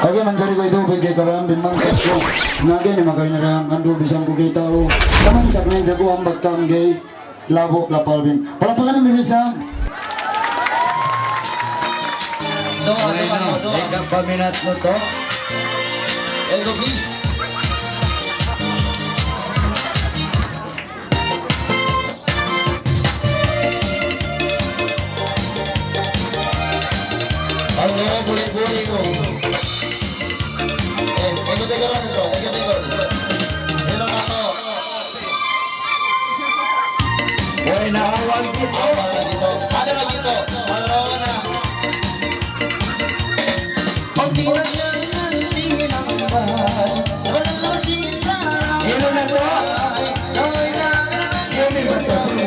Oke, mencari ko itu bagi karang bimang sakso. Nage ni magay na lang ando bisang ko kita o. Kaman sak na jago ang bagkam gay labo lapal bin. Palapakan ng bimisang. Doa. Ikan paminat mo to. Ego please. Ano, boleh ko. Ego tegaran ito. Ego. Hello na to. Hoy, naawag dito. Apa lagi to? Ada lagi to. Ano na? Okay. Ilo na to. Sumi basta sumi.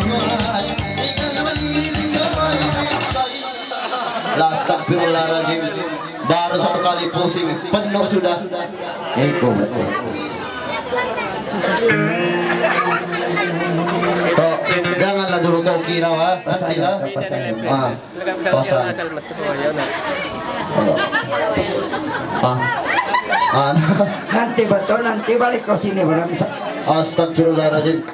Last tak Astagfirullahaladzim. Baru satu kali pusing, penuh sudah. Eko ba to? Toh, janganlah dulu kau kira ha. Pastilah. Pasayan. Pasang. Nanti ba to? Nanti balik ko sini. Walang isa. Astagfirullahaladzim.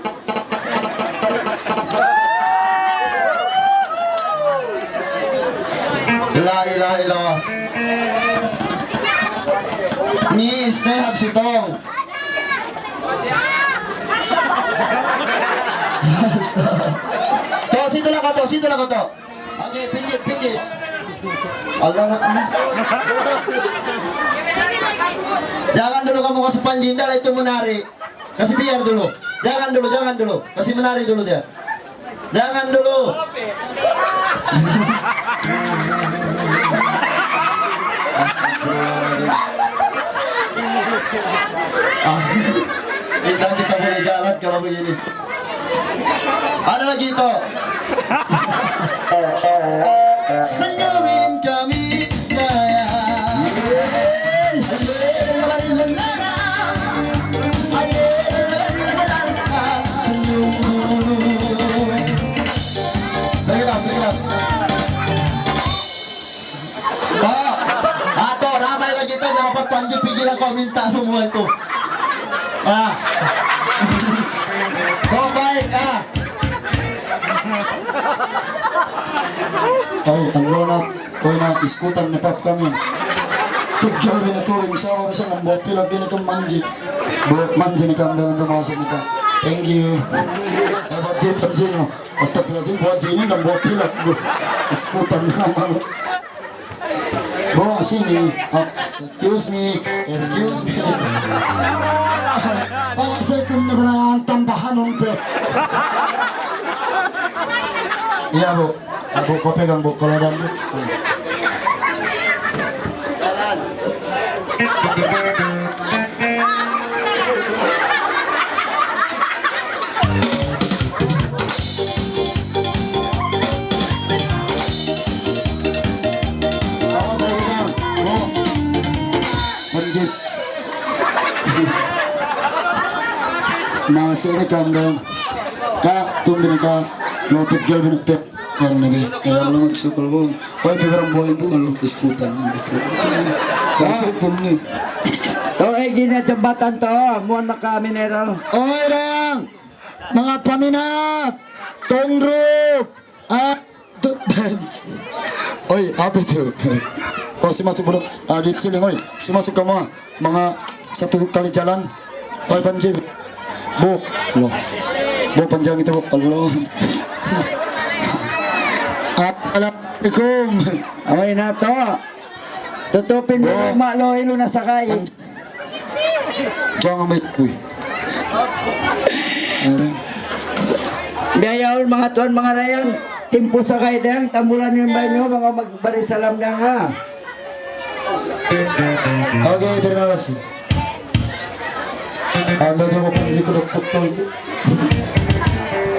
La ilaha illallah. Ni stay habsitong. Situ lang to. Oke, pinggir. Allah nak. Jangan dulu kamu kasih panjindal itu menari. Kasih biar dulu. Jangan dulu. Kasih menari dulu dia. Jangan dulu. Kita boleh jalan kalau begini. Ada lagi itu. Senyumin kami sayang. Senyum dulu. Bergerak. Atau ramai lagi tuh dapat panji pikiran kau minta semua itu. Kau baik Ay, ang lona ko na iskutan ni pap kami. Tigil binaturing sa ako sa mambopi lagi ni kang manji. Buat manji ni kang dalam rumasa ni kang. Thank you. Dapat jitan jino. Basta pilajin buat jini dan buat pilak. Iskutan ni kang. Bo, sini. Excuse me. Saya kung nagraan tambahan unti. Iya, Bu. Aku kau pegang, Bu, kalau ada Bu. Masih ni kandang. Kak, tumben ka. Notik gel binute. Yang nabi. Yang lamat sukul bu. Kau pikiran boy bu lalu diskutan. Kasi pun ni. To, gina jembatan to. Muan maka mineral. Oy, Rang! Mga paminat! Tongrup! Oy, apa itu? Oh, si masuk bulok. Di siling, oy. Si masuk kamu, mga satu kali jalan. Oy, panji. Bu, loh. Bu, panjang itu, Bu. Allah. Assalamualaikum. Away na to. Tutupin mo ng malo. Ilo na sakay. Jangan may... Uy. Arang. Biayahon mga tuan, mga rayan. Timpo sakay dang. Tamulan yung banyo. Mga magbarisalam na nga. Oke, terima kasih. Anda jangan pergi ke dokter itu.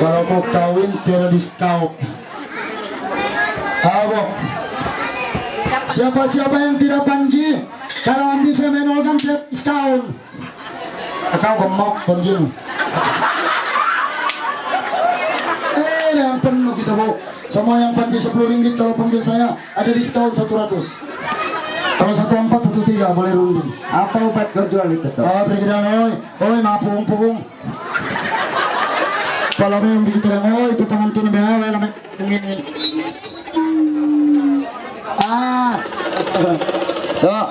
Kalau kau kawin, tidak diskau. Abo. Siapa-siapa yang tidak panji, kalau bisa menolkan tidak diskau. Kau gemuk panji. Yang penuh kita Bu. Semua yang panji 10 ringgit kalau panggil saya ada diskon 100. Kalau 1-4, 1-3, boleh runding. Apa obat kau jual itu tuh? Oh, perikiran, oi, mga pukung-pukung. Kalau memang begitu lang, oi, itu pengantin bawa, wala may panginin. Ah, Tuh.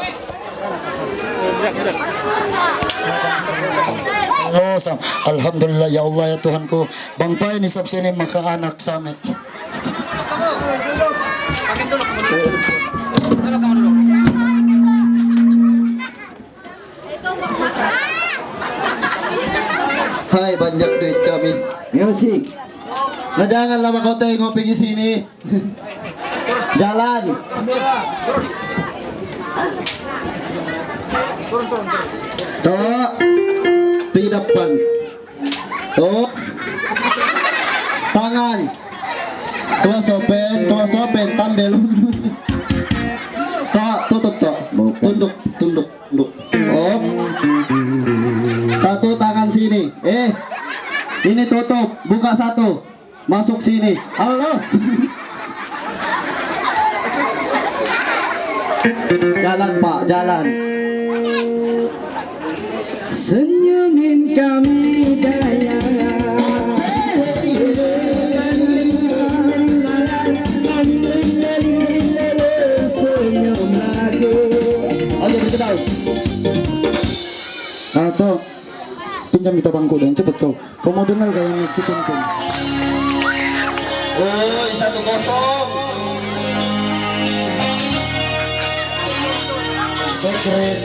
oh, Alhamdulillah, ya Allah, ya Tuhanku. Bang Pai, nisab sini maka anak samet. Hai, banyak duit kami. Music. Nah, jangan lama kau tengok pergi sini. Jalan. Tuh, pergi depan. Tuh, tangan. Close open, tampil. Tuh, tutup tuh. Tunduk. Oh. Satu tangan sini. Ini tutup. Buka satu. Masuk sini. Halo. Jalan Pak, jalan. Senyumin kami daya. Senyum lagi. Ayo berkedal. Atau pinjam kita bangku dan cepet kau. Kau mau dengar gak yang itu kan? Woi, 1-0. Secret.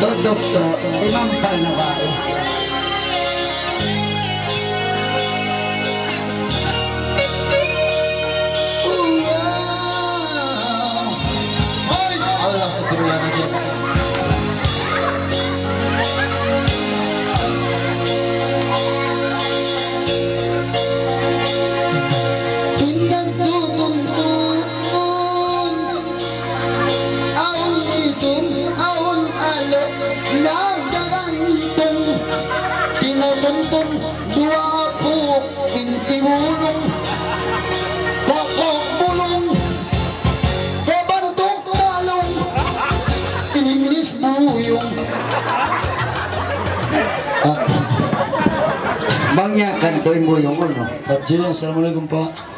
Tutup tuh. Imampal na ba? Allah astagfirullahaladzim. Tinggal tutuntun aun hitung, aun alok, nagdagantung, tinutuntun, dua puk, inti bulong, pokok bulong, kabantok talong, inimis buyong. Bangyakan to yung buyong mo, no? Pak Ji, Assalamualaikum Pak.